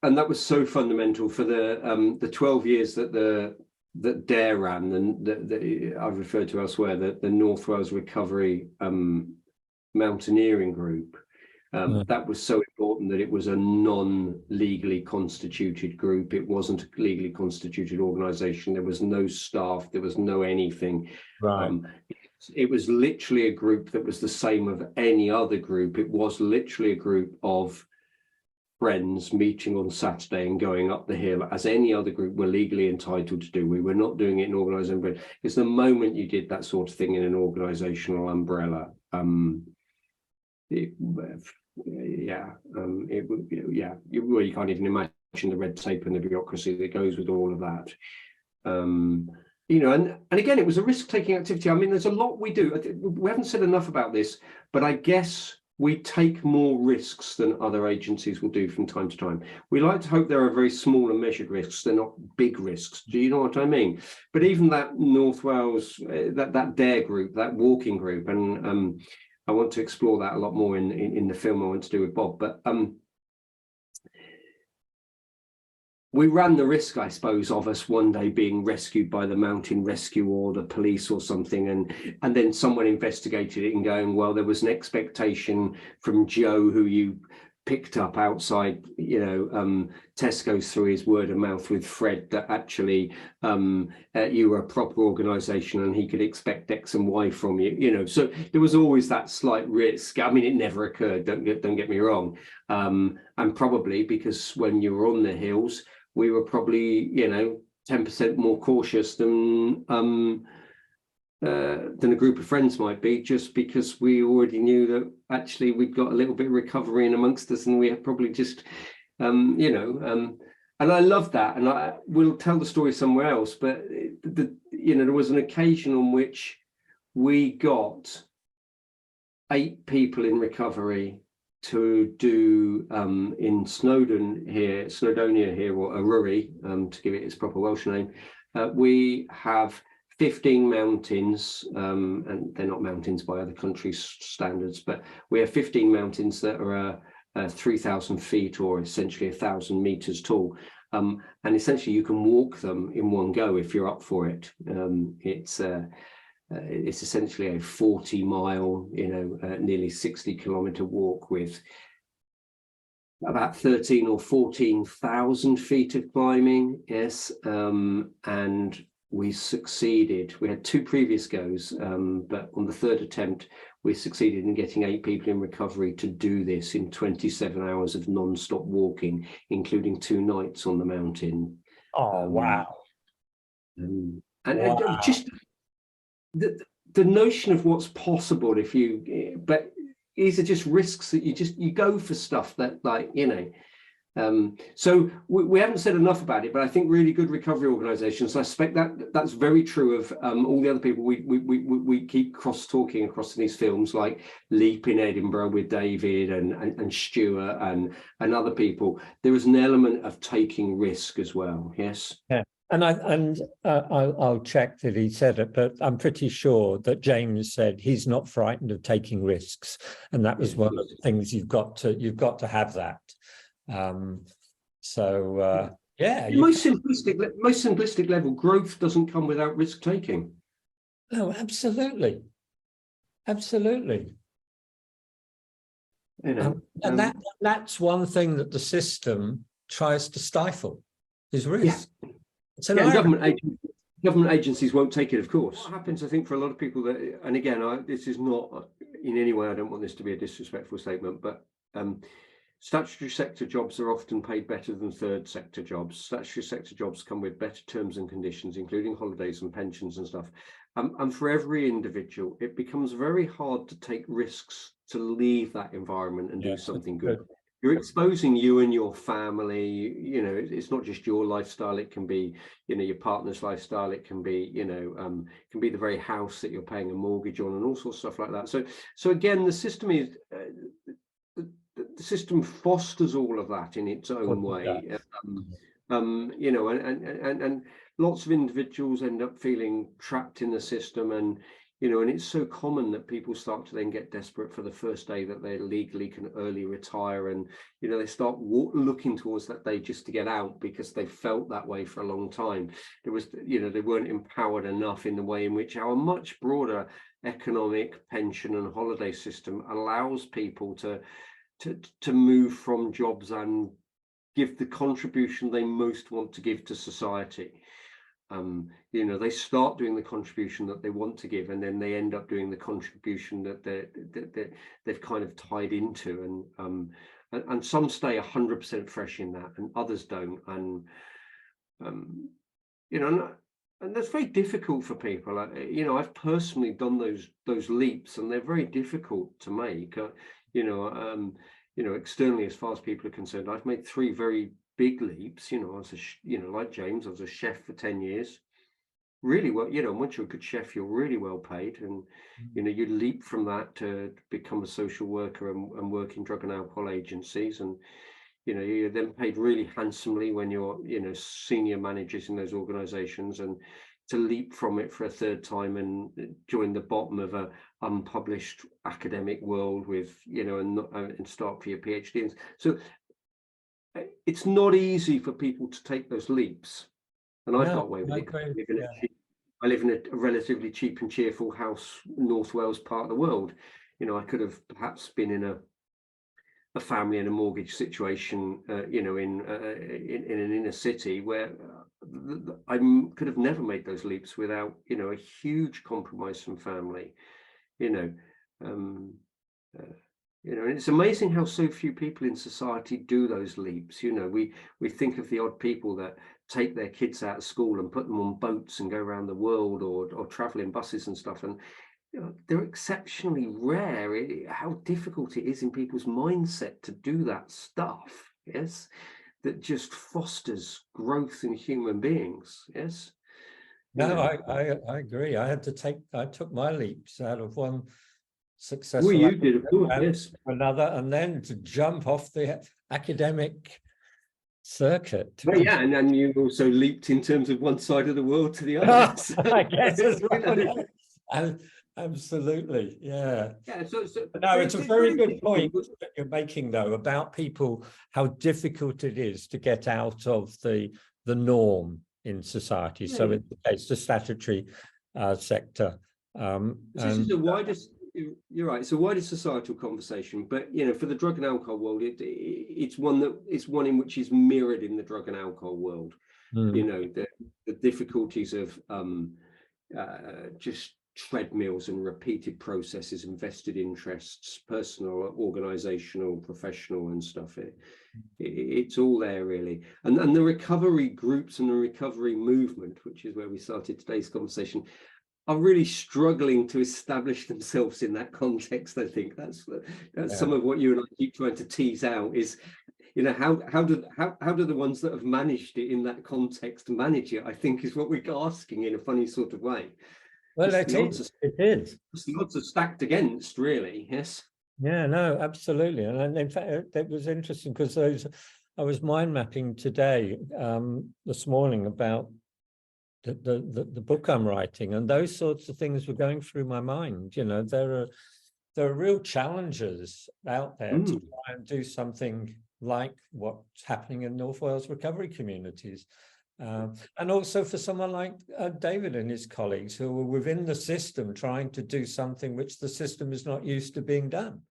that was so fundamental for the 12 years that Dare ran, and that I've referred to elsewhere, the North Wales Recovery mountaineering group. That was so important that it was a non-legally constituted group. It wasn't a legally constituted organisation. There was no staff. There was no anything. Right. It was literally a group that was the same of any other group. It was literally a group of friends meeting on Saturday and going up the hill as any other group were legally entitled to do. We were not doing it in organisation, but it's the moment you did that sort of thing in an organisational umbrella. You can't even imagine the red tape and the bureaucracy that goes with all of that. You know, and again, it was a risk-taking activity. I mean, there's a lot we do. We haven't said enough about this, but I guess we take more risks than other agencies will do from time to time. We like to hope there are very small and measured risks. They're not big risks. Do you know what I mean? But even that North Wales, that Dare group, that walking group, and I want to explore that a lot more in the film I want to do with Bob. But we ran the risk, I suppose, of us one day being rescued by the mountain rescue or the police or something, and then someone investigated it and going, well, there was an expectation from Joe, who you picked up outside, you know, Tesco's through his word of mouth with Fred, that actually you were a proper organisation and he could expect X and Y from you, you know. So there was always that slight risk. I mean, it never occurred, don't get me wrong, and probably because when you were on the hills, we were probably, you know, 10% more cautious than a group of friends might be, just because we already knew that actually we'd got a little bit of recovery in amongst us, and we had probably just, you know, and I love that, and I will tell the story somewhere else. But you know, there was an occasion on which we got 8 people in recovery to do in Snowdonia here, or Aruri, to give it its proper Welsh name. We have 15 mountains, and they're not mountains by other countries' standards, but we have 15 mountains that are 3,000 feet, or essentially 1,000 meters tall, and essentially you can walk them in one go if you're up for it. It's essentially a 40-mile, you know, nearly 60-kilometer walk with about 13 or 14,000 feet of climbing. Yes, and we succeeded. We had 2 previous goes, but on the 3rd attempt, we succeeded in getting 8 people in recovery to do this in 27 hours of non-stop walking, including 2 nights on the mountain. Oh, wow. And Wow. just the notion of what's possible if you, but these are just risks that you go for stuff that, like, you know. So we haven't said enough about it, but I think really good recovery organisations, I suspect that's very true of all the other people we keep cross-talking across these films, like Leap in Edinburgh with David and Stuart and other people. There is an element of taking risk as well. Yes. Yeah. And I'll check that he said it, but I'm pretty sure that James said he's not frightened of taking risks, and that was one of the things you've got to have that. Yeah. Most simplistic level, growth doesn't come without risk taking. Oh, absolutely, absolutely. You know, and that's one thing that the system tries to stifle, is risk. Yeah. It's an government agencies won't take it, of course. What happens, I think, for a lot of people that, and again, this is not in any way, I don't want this to be a disrespectful statement, but statutory sector jobs are often paid better than third sector jobs. Statutory sector jobs come with better terms and conditions, including holidays and pensions and stuff. And for every individual, it becomes very hard to take risks to leave that environment and do something good. You're exposing you and your family. You know, it's not just your lifestyle. It can be, you know, your partner's lifestyle. It can be, you know, can be the very house that you're paying a mortgage on, and all sorts of stuff like that. So again, the system is the system fosters all of that in its own way. You know, and lots of individuals end up feeling trapped in the system, and you know, and it's so common that people start to then get desperate for the first day that they legally can early retire, and you know, they start looking towards that day just to get out because they felt that way for a long time. There was, you know, they weren't empowered enough in the way in which our much broader economic, pension and holiday system allows people to move from jobs and give the contribution they most want to give to society. You know, they start doing the contribution that they want to give, and then they end up doing the contribution that they've kind of tied into, and some stay 100% fresh in that, and others don't, and you know, and that's very difficult for people. You know, I've personally done those leaps, and they're very difficult to make. You know, externally, as far as people are concerned, I've made 3 very big leaps. You know, you know, like James, I was a chef for 10 years, really well. You know, once you're a good chef, you're really well paid, and you know, you leap from that to become a social worker and work in drug and alcohol agencies, and you know, you're then paid really handsomely when you're, you know, senior managers in those organizations, and to leap from it for a 3rd time and join the bottom of a unpublished academic world with, you know, and start for your PhD. So it's not easy for people to take those leaps, and I've got away with it. I live in a relatively cheap and cheerful house, North Wales part of the world. You know, I could have perhaps been in a family and a mortgage situation, you know, in an inner city where I could have never made those leaps without, you know, a huge compromise from family. You know, you know, and it's amazing how so few people in society do those leaps. You know, we think of the odd people that take their kids out of school and put them on boats and go around the world, or travel in buses and stuff, and you know, they're exceptionally rare. How difficult it is in people's mindset to do that stuff. Yes, that just fosters growth in human beings. Yes. No, I agree. I took my leaps out of one successful. Well, you did, of course, yes. Another, and then to jump off the academic circuit. But yeah, and then you also leaped in terms of one side of the world to the other. I guess as well. And absolutely, yeah. Yeah. So no, it's a very good point that you're making, though, about people, how difficult it is to get out of the norm in society. Yeah. So in the case, the statutory sector. This is the widest. You're right. It's a wider societal conversation, but you know, for the drug and alcohol world, it's one in which is mirrored in the drug and alcohol world. You know, the difficulties of just treadmills and repeated processes and vested interests, personal, organizational, professional, and stuff. It's all there really, and the recovery groups and the recovery movement, which is where we started today's conversation, are really struggling to establish themselves in that context. I think that's some of what you and I keep trying to tease out is, you know, how do the ones that have managed it in that context manage it, I think, is what we're asking in a funny sort of way. Well, it is. The odds are stacked against, really. Yes. Yeah, no, absolutely. And in fact, it was interesting because I was mind mapping today, this morning, about the book I'm writing, and those sorts of things were going through my mind. You know, there are real challenges out there to try and do something like what's happening in North Wales recovery communities. And also for someone like David and his colleagues who are within the system trying to do something which the system is not used to being done.